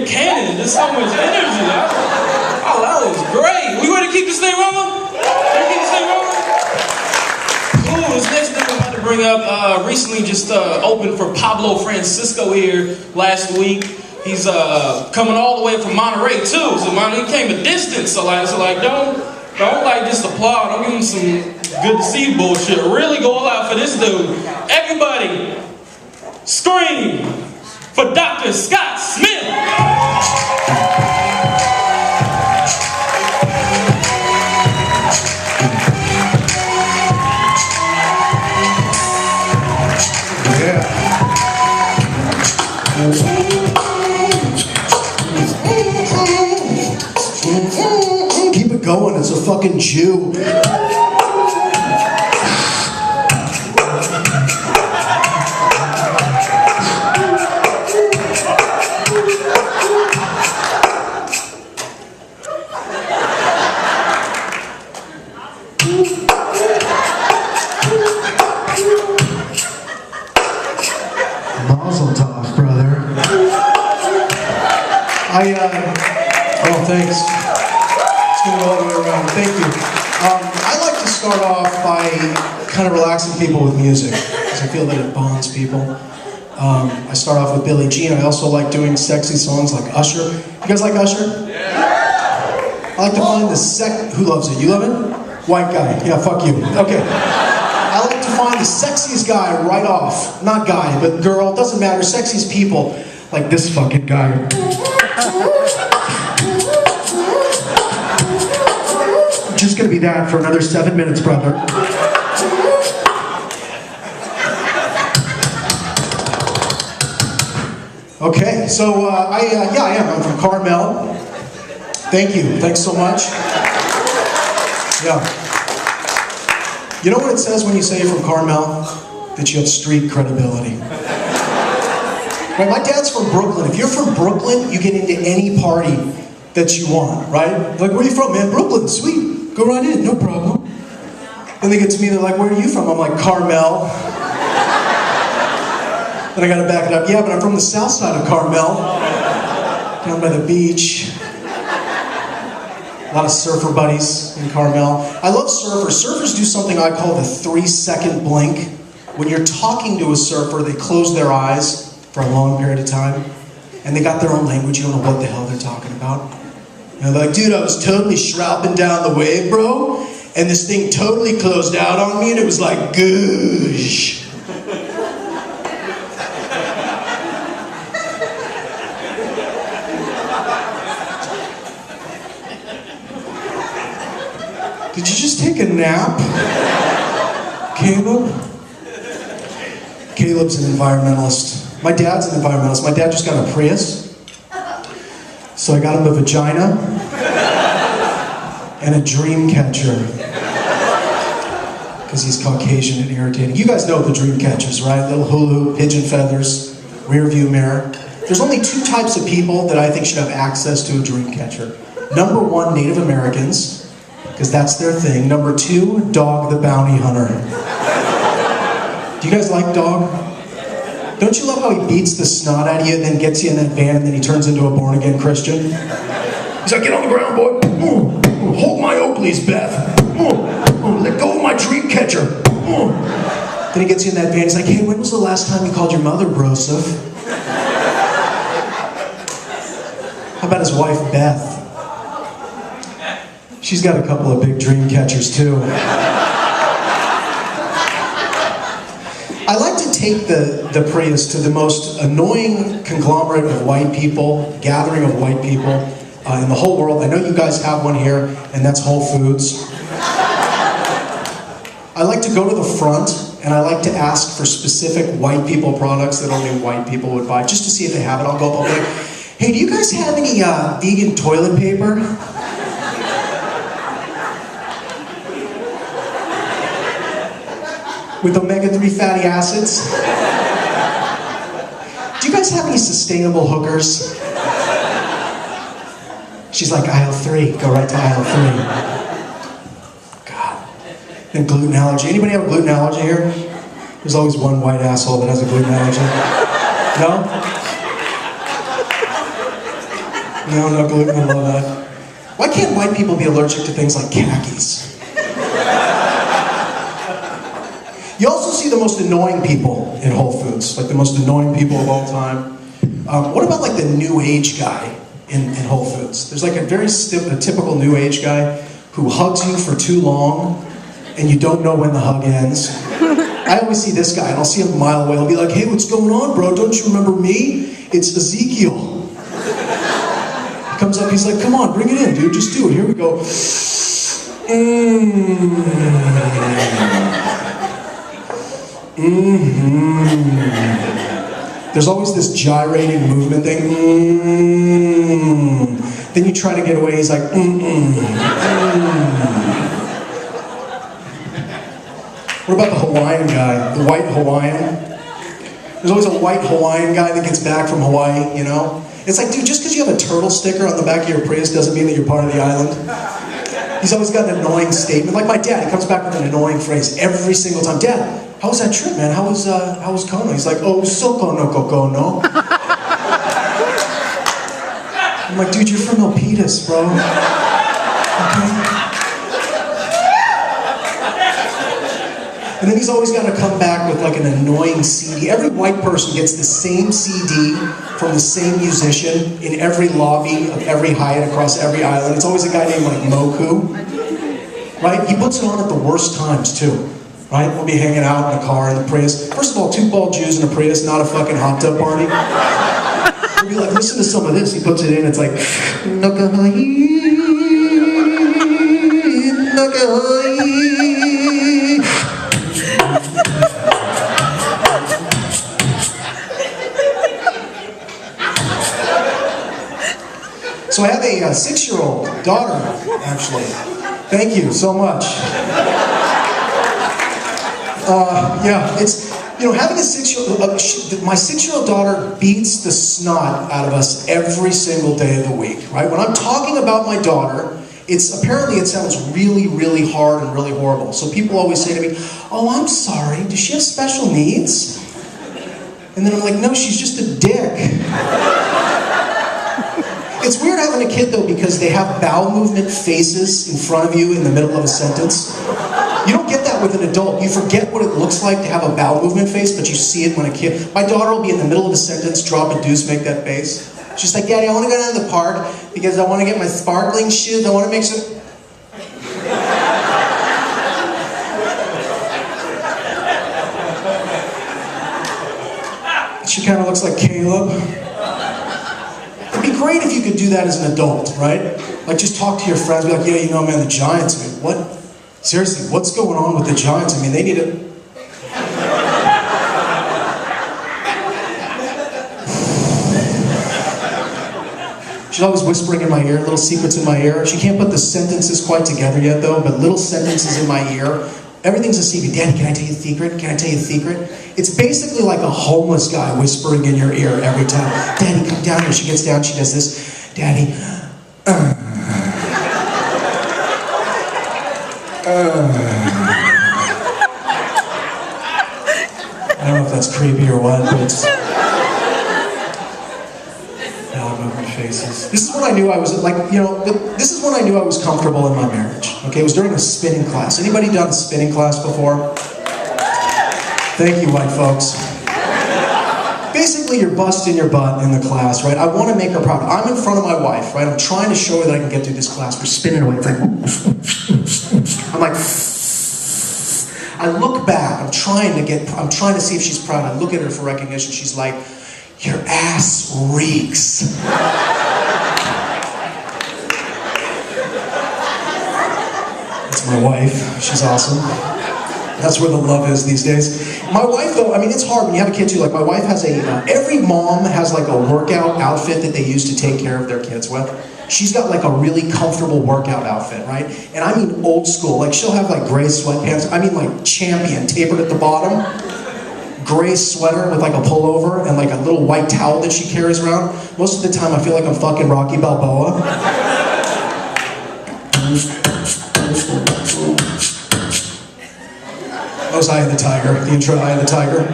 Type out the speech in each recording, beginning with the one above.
cannon. There's so much energy. Oh, that was great. We ready to keep this thing rolling? Cool. This next thing I'm about to bring up recently just opened for Pablo Francisco here last week. He's coming all the way from Monterey too. So he came a distance. So like don't like just applaud. Don't give him some good to see bullshit. Really go all out for this dude. Everybody, scream for Dr. Scott Smith. Keep it going, it's a fucking Jew. Mazel tov, brother. Oh, thanks. It's going to go all the way around. Thank you. I like to start off by kind of relaxing people with music, because I feel that it bonds people. I start off with Billie Jean. I also like doing sexy songs like Usher. You guys like Usher? Yeah. I like to find the who loves it? You love it? White guy. Yeah, fuck you. Okay. I like to find the sexiest guy right off. Not guy, but girl. Doesn't matter. Sexiest people. Like this fucking guy. Just gonna be that for another 7 minutes, brother. Okay, so I am. I'm from Carmel. Thank you. Thanks so much. Yeah. You know what it says when you say you're from Carmel? That you have street credibility. Right? My dad's from Brooklyn. If you're from Brooklyn, you get into any party that you want, right? Like, where are you from, man? Brooklyn, sweet. Go right in, no problem. Then they get to me, they're like, where are you from? I'm like, Carmel. Then I gotta back it up. Yeah, but I'm from the south side of Carmel. Down by the beach. A lot of surfer buddies in Carmel. I love surfers. Surfers do something I call the 3-second blink. When you're talking to a surfer, they close their eyes for a long period of time. And they got their own language. You don't know what the hell they're talking about. And they're like, dude, I was totally shrouding down the wave, bro. And this thing totally closed out on me. And it was like, goosh. Did you just take a nap, Caleb? Caleb's an environmentalist. My dad's an environmentalist. My dad just got a Prius. So I got him a vagina and a dream catcher. Because he's Caucasian and irritating. You guys know the dream catchers, right? Little hula, pigeon feathers, rear view mirror. There's only 2 types of people that I think should have access to a dream catcher. Number 1, Native Americans. Because that's their thing. Number 2, Dog the Bounty Hunter. Do you guys like Dog? Don't you love how he beats the snot out of you and then gets you in that van and then he turns into a born-again Christian? He's like, get on the ground, boy. Hold my Oakleys, Beth. Let go of my dream catcher. Then he gets you in that van. He's like, hey, when was the last time you called your mother, Broseph? How about his wife, Beth? She's got a couple of big dream catchers, too. I like to take the Prius to the most annoying conglomerate of white people, gathering of white people in the whole world. I know you guys have one here, and that's Whole Foods. I like to go to the front, and I like to ask for specific white people products that only white people would buy, just to see if they have it. I'll go up, I'll be like, hey, do you guys have any vegan toilet paper? With omega-3 fatty acids? Do you guys have any sustainable hookers? She's like, aisle 3. Go right to aisle 3. God. And gluten allergy. Anybody have a gluten allergy here? There's always one white asshole that has a gluten allergy. No? No, no gluten, I love that. Why can't white people be allergic to things like khakis? You also see the most annoying people in Whole Foods, like the most annoying people of all time. What about like the New Age guy in Whole Foods? There's like a very typical New Age guy who hugs you for too long and you don't know when the hug ends. I always see this guy and I'll see him a mile away. I'll be like, hey, what's going on, bro? Don't you remember me? It's Ezekiel. He comes up, he's like, come on, bring it in, dude. Just do it. Here we go. There's always this gyrating movement thing. Then you try to get away, he's like, What about the Hawaiian guy, the white Hawaiian? There's always a white Hawaiian guy that gets back from Hawaii, you know? It's like, dude, just because you have a turtle sticker on the back of your Prius doesn't mean that you're part of the island. He's always got an annoying statement. Like my dad, he comes back with an annoying phrase every single time. Dad, how was that trip, man? How was Kono? He's like, oh, soko no koko no. I'm like, dude, you're from Milpitas, bro. Okay? And then he's always got to come back with like an annoying CD. Every white person gets the same CD from the same musician in every lobby of every Hyatt across every island. It's always a guy named like Moku, right? He puts it on at the worst times too, right? We'll be hanging out in the car in the Prius. First of all, two bald Jews in a Prius, not a fucking hot tub party. We'll be like, listen to some of this. He puts it in, it's like, So I have a 6-year-old daughter, actually. Thank you so much. Yeah, it's, you know, having a 6-year-old, my 6-year-old daughter beats the snot out of us every single day of the week, right? When I'm talking about my daughter, apparently it sounds really, really hard and really horrible. So people always say to me, oh, I'm sorry, does she have special needs? And then I'm like, no, she's just a dick. It's weird having a kid, though, because they have bowel movement faces in front of you in the middle of a sentence. You don't get that with an adult. You forget what it looks like to have a bowel movement face, but you see it when a kid... My daughter will be in the middle of a sentence, drop a deuce, make that face. She's like, Daddy, I want to go down to the park because I want to get my sparkling shoes. I want to make some... She kind of looks like Caleb. It'd be great if you could do that as an adult, right? Like, just talk to your friends, be like, yeah, you know, man, the Giants, I mean, what? Seriously, what's going on with the Giants? I mean, they need a... She's always whispering in my ear, little secrets in my ear. She can't put the sentences quite together yet, though, but little sentences in my ear. Everything's a secret. Daddy, can I tell you a secret? Can I tell you a secret? It's basically like a homeless guy whispering in your ear every time. Daddy, come down here. She gets down, she does this. Daddy, I don't know if that's creepy or what, but it's... Faces. This is when I knew I was, like, you know, this is when I knew I was comfortable in my marriage. Okay, it was during a spinning class. Anybody done a spinning class before? Thank you, white folks. Basically, you're busting your butt in the class, right? I want to make her proud. I'm in front of my wife, right? I'm trying to show her that I can get through this class. We're spinning away. It's like, I'm like, I look back. I'm trying to see if she's proud. I look at her for recognition. She's like, your ass reeks. That's my wife. She's awesome. That's where the love is these days. My wife, though, I mean, it's hard when you have a kid, too. Like, my wife has every mom has, like, a workout outfit that they use to take care of their kids with. She's got, like, a really comfortable workout outfit, right? And I mean old school. Like, she'll have, like, gray sweatpants. I mean, like, Champion, tapered at the bottom. Gray sweater with like a pullover and like a little white towel that she carries around. Most of the time I feel like I'm fucking Rocky Balboa. That was Eye of the Tiger, the intro to Eye of the Tiger.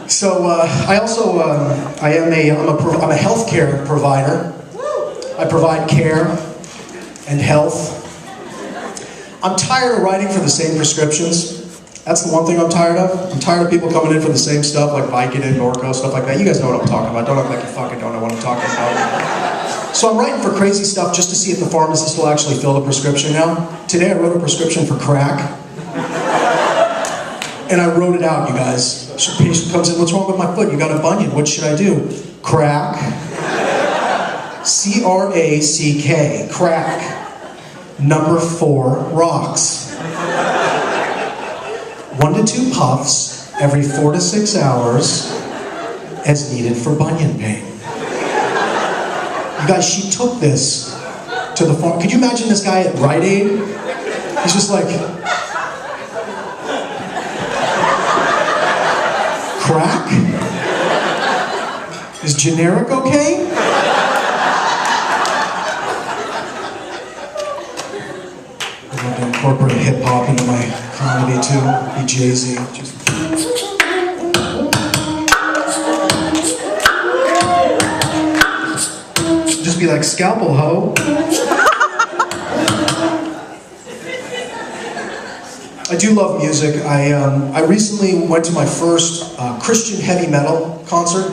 So I also I'm a healthcare provider. I provide care and health. I'm tired of writing for the same prescriptions. That's the one thing I'm tired of. I'm tired of people coming in for the same stuff like Vicodin, Norco, stuff like that. You guys know what I'm talking about. Don't act like you fucking don't know what I'm talking about. So I'm writing for crazy stuff just to see if the pharmacist will actually fill the prescription now. Today I wrote a prescription for crack. And I wrote it out, you guys. So the patient comes in, what's wrong with my foot? You got a bunion, what should I do? Crack. C-R-A-C-K, crack. Number 4 rocks. 1 to 2 puffs every 4 to 6 hours as needed for bunion pain. You guys, she took this to the farm. Could you imagine this guy at Rite Aid? He's just like, crack? Is generic okay? I'm going to incorporate hip hop into my comedy too. Be Jay-Z. Just be like, scalpel hoe. I do love music. I recently went to my first Christian heavy metal concert.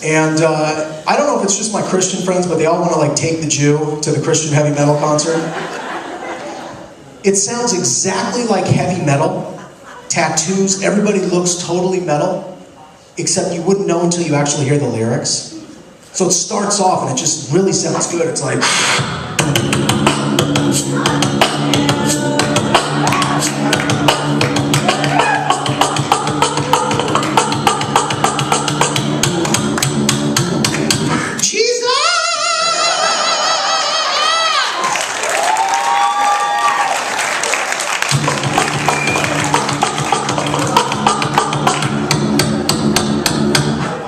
And I don't know if it's just my Christian friends, but they all want to like take the Jew to the Christian heavy metal concert. It sounds exactly like heavy metal. Tattoos, everybody looks totally metal, except you wouldn't know until you actually hear the lyrics. So it starts off and it just really sounds good. It's like...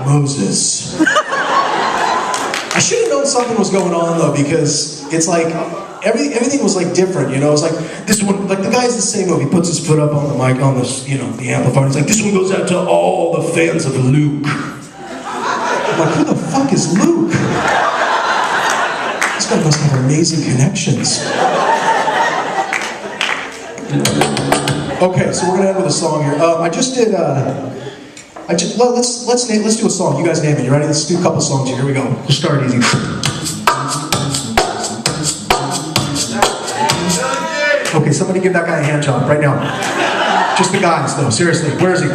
Moses. I should have known something was going on though, because it's like everything was like different, you know. It's like this one, like the guy's the same movie. He puts his foot up on the mic on this, you know, the amplifier. It's like this one goes out to all the fans of Luke. I'm like, who the fuck is Luke? This guy must have amazing connections. Okay, so we're gonna end with a song here. I just did. Let's do a song. You guys name it. You ready? Let's do a couple songs here. Here we go. We'll start easy. Okay, somebody give that guy a hand job right now. Just the guys, though. Seriously, where is he?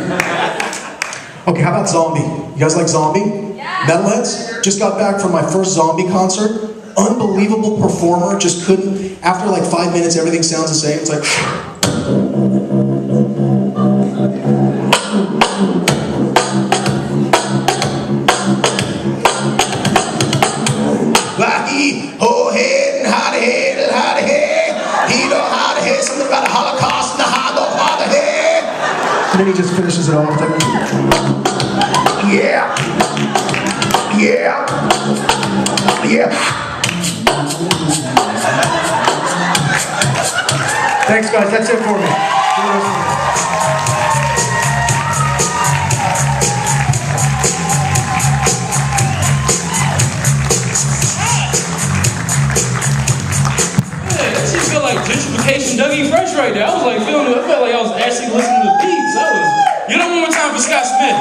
Okay, how about Zombie? You guys like Zombie? Yeah. Metalheads? Just got back from my first Zombie concert. Unbelievable performer. Just couldn't. After like 5 minutes, everything sounds the same. It's like. Oh, head and howdy head and howdy head. He know how to head. Something about the Holocaust and the how the head. And then he just finishes it off. It's like, yeah. Yeah. Yeah. Thanks, guys. That's it for me. Gentrification Dougie Fresh right there. I was like feeling it. I felt like I was actually listening to beats. You know, one more time for Scott Smith.